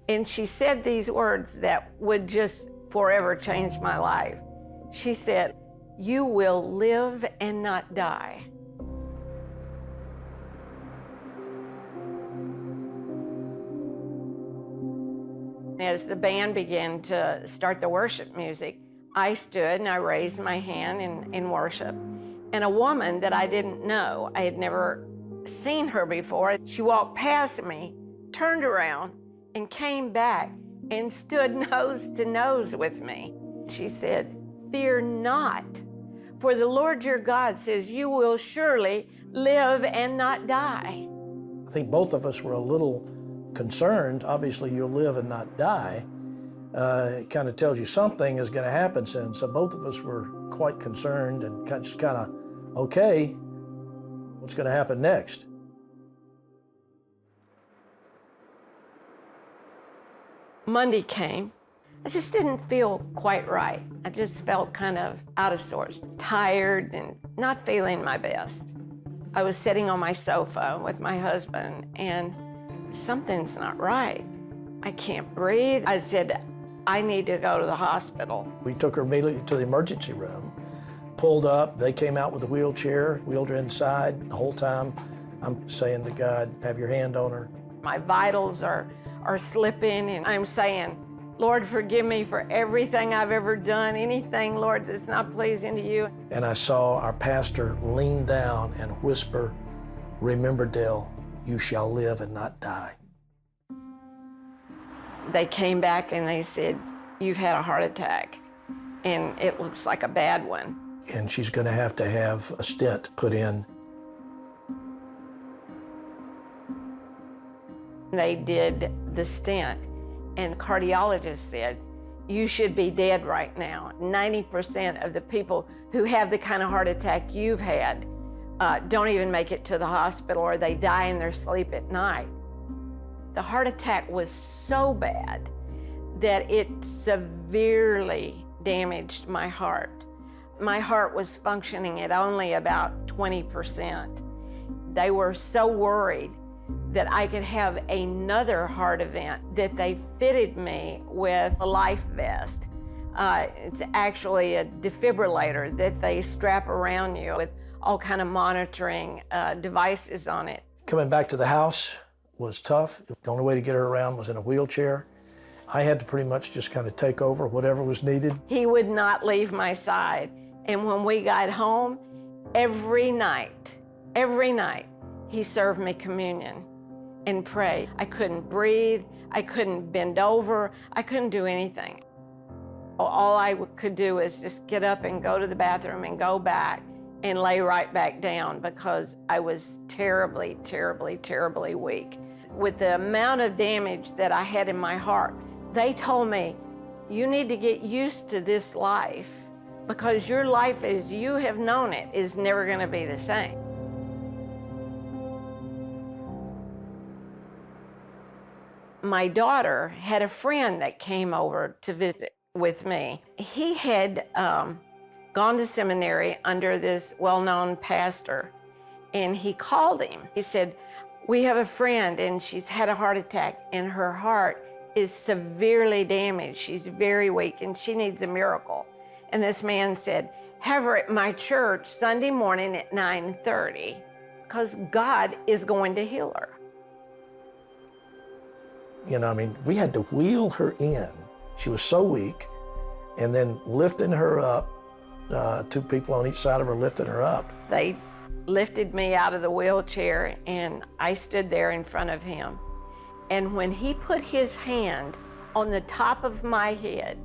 And she said these words that would just forever change my life. She said, "You will live and not die." As the band began to start the worship music, I stood and I raised my hand in worship. And a woman that I didn't know, I had never seen her before, she walked past me, turned around, and came back and stood nose to nose with me. She said, "Fear not, for the Lord your God says you will surely live and not die." I think both of us were a little concerned. Obviously, you'll live and not die. It kind of tells you something is going to happen soon. So both of us were quite concerned and just kind of, okay, what's going to happen next? Monday came. I just didn't feel quite right. I just felt kind of out of sorts, tired and not feeling my best. I was sitting on my sofa with my husband and something's not right. I can't breathe. I said, "I need to go to the hospital." We took her immediately to the emergency room, pulled up, they came out with a wheelchair, wheeled her inside. The whole time I'm saying to God, have your hand on her. My vitals are slipping and I'm saying, "Lord, forgive me for everything I've ever done, anything, Lord, that's not pleasing to you." And I saw our pastor lean down and whisper, "Remember, Dell, you shall live and not die." They came back and they said, "You've had a heart attack and it looks like a bad one." And she's going to have a stent put in. They did the stent and cardiologist said, "You should be dead right now." 90% of the people who have the kind of heart attack you've had don't even make it to the hospital, or they die in their sleep at night. The heart attack was so bad that it severely damaged my heart. My heart was functioning at only about 20%. They were so worried that I could have another heart event that they fitted me with a life vest. It's actually a defibrillator that they strap around you with all kind of monitoring devices on it. Coming back to the house was tough. The only way to get her around was in a wheelchair. I had to pretty much just kind of take over whatever was needed. He would not leave my side. And when we got home, every night, he served me communion and prayed. I couldn't breathe, I couldn't bend over, I couldn't do anything. All I could do is just get up and go to the bathroom and go back and lay right back down because I was terribly, terribly, terribly weak. With the amount of damage that I had in my heart, they told me, "You need to get used to this life because your life as you have known it is never going to be the same." My daughter had a friend that came over to visit with me. He had gone to seminary under this well-known pastor, and he called him. He said, "We have a friend and she's had a heart attack and her heart is severely damaged. She's very weak and she needs a miracle." And this man said, "Have her at my church Sunday morning at 9:30 because God is going to heal her." You know, I mean, we had to wheel her in. She was so weak, and then lifting her up, two people on each side of her lifting her up. They lifted me out of the wheelchair and I stood there in front of him. And when he put his hand on the top of my head,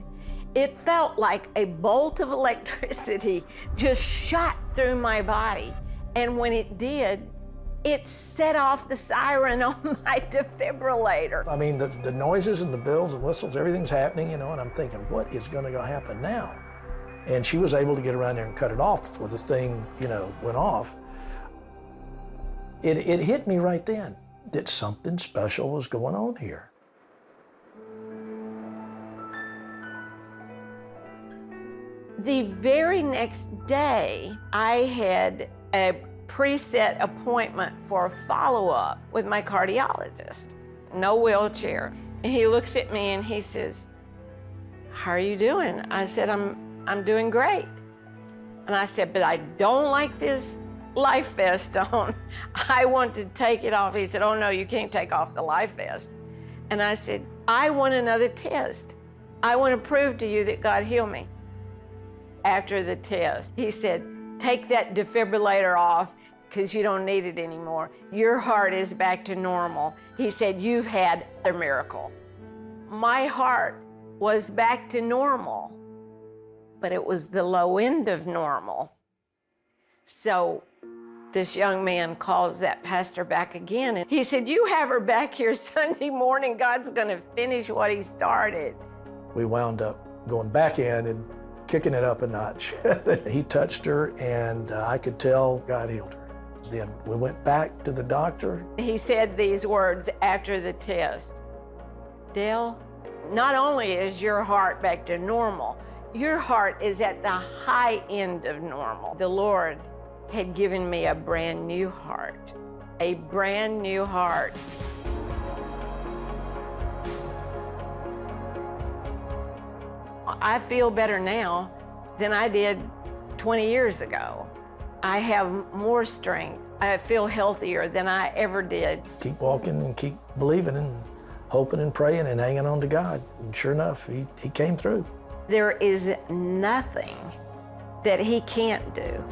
it felt like a bolt of electricity just shot through my body. And when it did, it set off the siren on my defibrillator. I mean, the noises and the bells and whistles, everything's happening, you know, and I'm thinking, what is going to happen now? And she was able to get around there and cut it off before the thing, you know, went off. It hit me right then that something special was going on here. The very next day, I had a preset appointment for a follow-up with my cardiologist. No wheelchair. And he looks at me and he says, "How are you doing?" I said, I'm doing great. And I said, "But I don't like this life vest on. I want to take it off." He said, "Oh no, you can't take off the life vest." And I said, "I want another test. I want to prove to you that God healed me." After the test, he said, "Take that defibrillator off because you don't need it anymore. Your heart is back to normal." He said, "You've had a miracle." My heart was back to normal, but it was the low end of normal. So this young man calls that pastor back again, and he said, "You have her back here Sunday morning. God's going to finish what he started." We wound up going back in and kicking it up a notch. He touched her, and I could tell God healed her. Then we went back to the doctor. He said these words after the test: "Dell, not only is your heart back to normal, your heart is at the high end of normal." The Lord had given me a brand new heart, a brand new heart. I feel better now than I did 20 years ago. I have more strength. I feel healthier than I ever did. Keep walking and keep believing and hoping and praying and hanging on to God. And sure enough, he came through. There is nothing that he can't do.